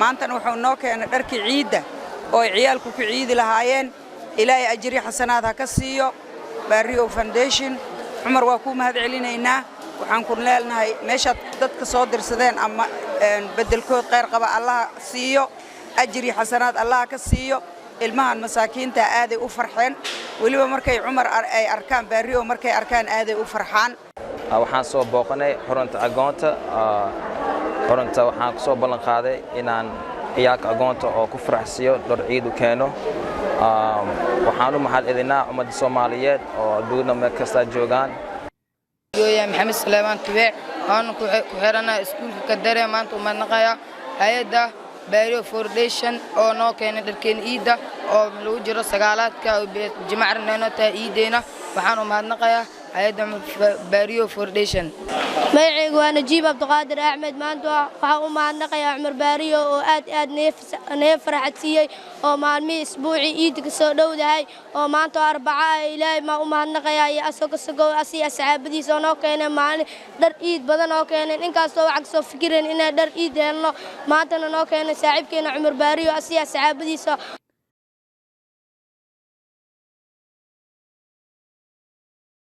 maantana wuxuu noo keenay dharkii ciidda oo ay ciyaalku ku ciidi lahaayeen ilaahay ajri xasanaad ha ka siiyo Barrio Foundation Cumar waa ku mahad celinaynaa waxaan ku leelnahay meesha dadka soo dirsadeen ama bedelkood khayr qaba Allah siiyo ajri xasanaad Allah ka siiyo ilmahan masaakiinta aaday u farxeen waliba markay Cumar ay arkaan Barrio markay arkaan aaday u farxaan waxaan soo booqanay xarunta agoonta waxaan ku soo ballan qaaday inaan ciyaalka agoonta oo ku faraxsiyo dhar ciid u keeno waxaan u mahad celinaa ummadda Soomaaliyeed oo adduunka meel kasta joogaan يا محمد سليمان تبع أنا كحرنا اسكول كدرة ما أنتم منقيا هيدا باريو فورديشن أو نوكين دركين إيدا أو ملوجر سجالات كجمعنا نتا إيدينا وحنو منقيا هيدا باريو فورديشن magacaygu waa Najiib Abduqaadir Axmed maanta waxa uu mahadnaqayaa Cumar Baariyo oo aad neef farxadsiiyay oo maalmii isbuuci iidka soo dhowdahay oo maanta Arbaca Ilaahay ma u mahadnaqayaa iyo asoo asxaabadiisa noo keenay maalin dhar iid badan oo keenay inkastoo waxaan soo fikireen inay dhar iid helno maantana noo keenay saaxiibkeena Cumar Baariyo asxaabadiisa